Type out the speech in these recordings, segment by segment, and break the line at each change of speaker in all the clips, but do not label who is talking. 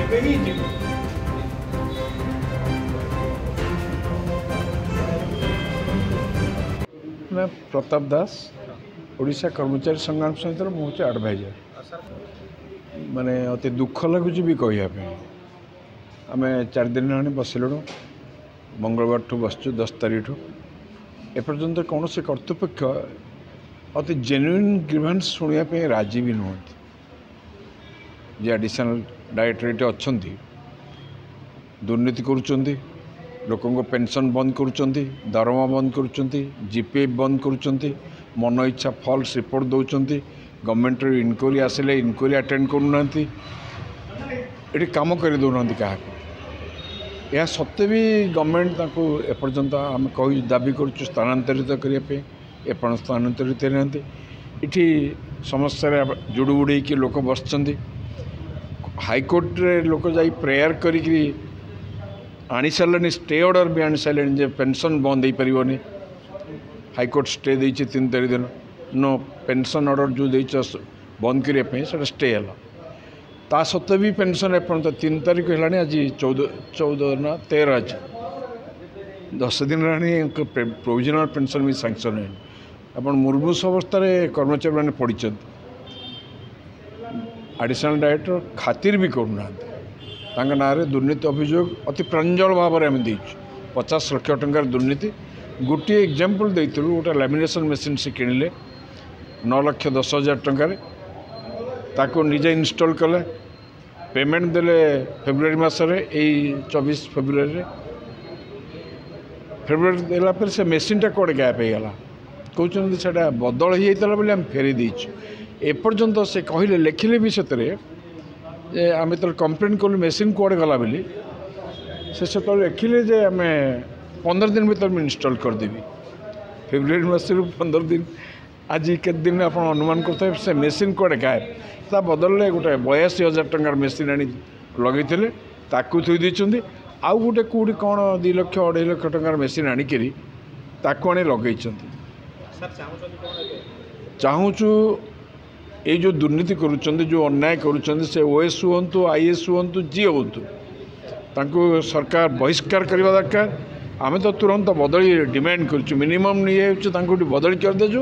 मैं प्रताप दास ओडिशा कर्मचारी संग्राम समिति मुझे एडभाइजर माने अति दुख लगुच भी कहवाई आम 4 दिन हेल्ला बसिलु मंगलवार ठू बसचु 10 तारीख एपर्यंत कौन से कर्तृपक्ष अति जेन्युइन ग्रीवेंस शुणापी राजी भी नुहति जे एडिशनल डायरेक्टरेट अच्छा दुर्नीति करुँच लोकों पेंशन बंद करुँच दरमा बंद करुँच जीपीएफ बंद करुँच मन इच्छा फॉल्स रिपोर्ट दौरान गवर्नमेंट इनक्वारी आसिले इनक्वारी अटेंड करना ये कम कर दौना क्या यह सत्वे भी गवर्नमेंट एपर्यंत आम कह दाबी करुँ स्थानांतरित करने एपण स्थानांतरित नाती इटी समस्या जुड़ बुड़े लोक बस हाईकोर्ट रे लोक जा प्रेयर करी आनी सारे स्टे ऑर्डर भी आनी सारे जे पेंशन बंद हो पारनी हाईकोर्ट स्टे देती 3 तारीख दिन नो पेंशन ऑर्डर जो दे बंद करने स्टे है ता सत्वे भी पेंशन एपर्यंत 3 तारीख है आज 14 ना 13 आज 10 दिन है प्रोविजनल पेंशन भी सैंक्शन है आप मुर्मूस अवस्था कर्मचारी मैंने पढ़ी एडिशनल डायरेक्टर खातिर भी करूना ना दुर्नीति अभियोग अति प्रांजल भाव में आम देचु 50 लाख टंकार दुर्नीति गोटे एग्जाम्पल देलु गोटे लैमिनेशन मेसीन से किणिले 9,10,000 टंकार ताको निजे इनस्टॉल कले पेमेंट देले फेब्रुआरी मसरे 24 फेब्रुआरी देला से मेसीनटा कौड़े गैप हो गला कहते से बदल हो जाता बोली आम फेरी देचु एपर्यंत से कहले लिखिले भी से आम तो कंप्लेन कलु मेसीन कौड़े गला बोली से लिखिले जे आम 15 दिन भर मैं इनस्टॉल करदेवी फेब्रुआरी मसरू 15 दिन आज के दिन आप अनुमान करते से मेसीन कौड़े गायब ता बदल गोटे 82,000 टंकार मेसीन आनी लगे ताकू थी देते आउ गोटे कौटी कौन 2 लाख 2.5 लाख टंकार मेसीन आनिकी ताकू आनी लगे चाहूँ ये जो दुर्नीति करुँच जो अन्याय करुँच से ओएस हूँ आईएएस हूँ जी हूँ सरकार बहिष्कार करने दरकार आम तो तुरंत बदली डिमांड करुँ मिनिमम नहीं बदली कर देजु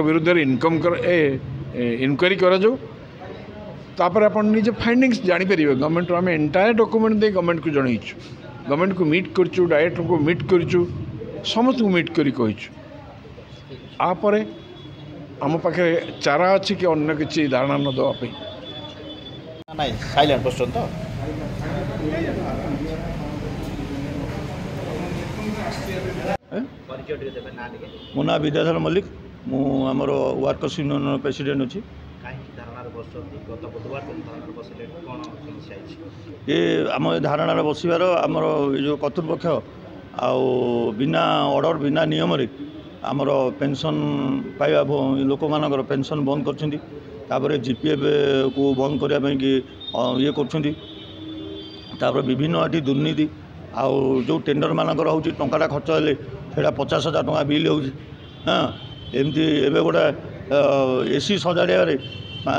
विरुद्ध इनकम इनक्वारी कर आप निजे फाइंडिंग्स जानीपर गवर्नमेंट आम एंटायर डॉक्यूमेंट दे गवर्नमेंट को जनईचु गवर्नमेंट को मीट करूँ डायरेक्टर को मीट करूँ समस्त को मीट कर आपरे आम पाखे चारा अच्छी कि अन्य किसी धारणा न देवाई
ना साइलेंट बस तो मो ना विद्याधर मल्लिक मुझर वर्कर्स यूनियन प्रेसिडेंट अच्छी ये आम धारणार बसबार आमर जो कर्तृपक्ष बिना ऑर्डर बिना नियम रे आमर पेंशन पाइबा लोक मानकर पेंशन बंद कर जीपीएफ को बंद करने कि ये कर विभिन्न ये दुर्नीति आउ जो टेंडर मानकर हो टाटा खर्च हेले से 50,000 टंका बिल हो एमती एवं गोटे एसी सजाड़े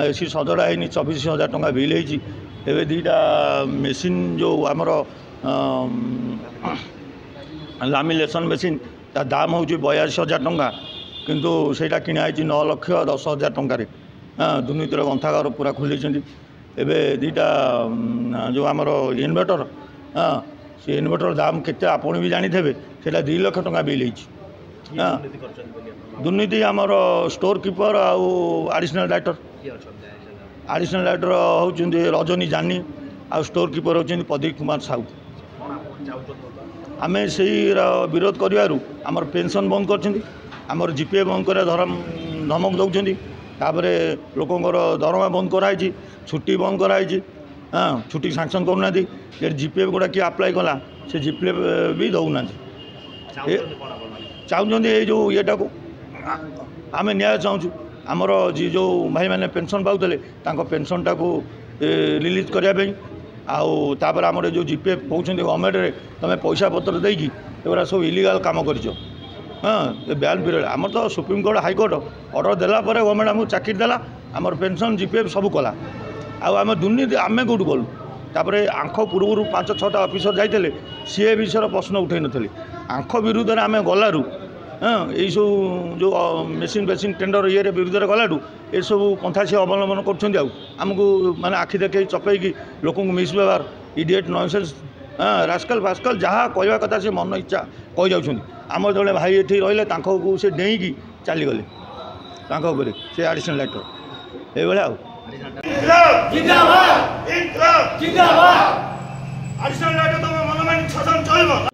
एसी सजड़ा है 24,000 टंका बिल हो 2टा मेसीन जो आमर लामिनेशन मेसीन ता दाम हूँ 82,000 टंका किंतु सेटा किणाई 9,10,000 टंकार दुर्नीतिर ग्रंथागार पूरा खोली एवं 2टा जो आमर इन्वर्टर से इन्वर्टर दाम केते आपण भी जानी थे सेटा 2 लाख टंका बिल हो दुर्नीति आमर स्टोर कीपर आउ एडिशनल डायरेक्टर होउछन्ती रजनी जानी आ स्टोर कीपर होउछन्ती प्रदीप कुमार साहू आम से विरोध करूँ आमर पेंशन बंद कर जीपीएफ बंद कर धमक दौरान तापर लोकंर दरमा बंद कराई छुट्टी बंद कराई छुट्टी सांक्शन करूना जीपीएफ गुड़ा किए आप्लाय कला से जीपीएफ भी दौना चाहते ये जो येटा को आम न्याय चाहूँ आमर जी जो भाई मैंने पेंशन पाते पेंशनटा को रिलीज करने आउर आमर जो जीपीएफ कहते गवर्नमेंट रे तुम पैसा पत्र देकी एगुरा सब इलीगल कम कर बैन पीरियड आमर तो सुप्रीमकोर्ट हाईकोर्ट ऑर्डर देला गवर्नमेंट आमको चाकरी देला आमर पेंशन जीपीएफ सब कला आम दुर्नीति आम कौटू कलु तापर आंख पूर्व 5-6टा अफिसर जाते सी ए विषय प्रश्न उठे नी आंख विरुद्ध में आम गलु हाँ यही सब जो मेसीन बेसिन टेंडर ये विरुद्ध गलाठू ये सब पंथा सी अवलम्बन करमको माने आखि देखे चपेगी लोक मिस व्यवहार इडिएट नॉनसेंस हाँ रास्कल फास्कल जहाँ कहवा कथा से मन इच्छा कही जाऊँ आम जो भाई ये रही से डेईकी चलीगले से एडिशनल डायरेक्टर ये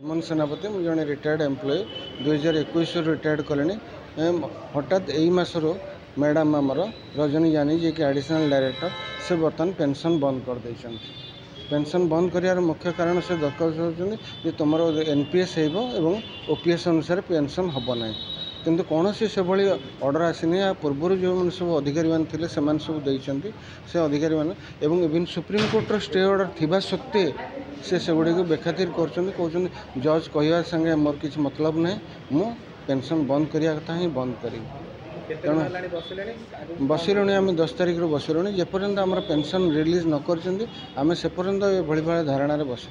हेमंत सेनापति मुझे जड़े रिटायर्ड एम्प्लॉय 2021 रिटायर्ड कले हठात यही मासर मैडम आमर रजनी जानी जी कि एडिशनल डायरेक्टर से बर्तमान पेंशन बंद कर देइछन। पेंशन बंद कर मुख्य कारण से दरकार तुम एनपीएस हो ओपीएस अनुसार पेंशन हम ना किंतु कौन से भाई ऑर्डर आसनी पूर्व जो मैंने सब अधिकारी मैंने सब देते से अधिकारी मैंने इवन सुप्रीम कोर्टर स्टे ऑर्डर थिबा सत्वे से गुड़ी को बेखातिर कर जज कहवा संगे मोर किसी मतलब ना मु पेंशन बंद करिया कथा ही बंद करी बसिलुणी आम 10 तारिख बसिलुणी जेपर्यंत आम पेंशन रिलीज न कर आम से पर्यंत भाई धारणा बसी।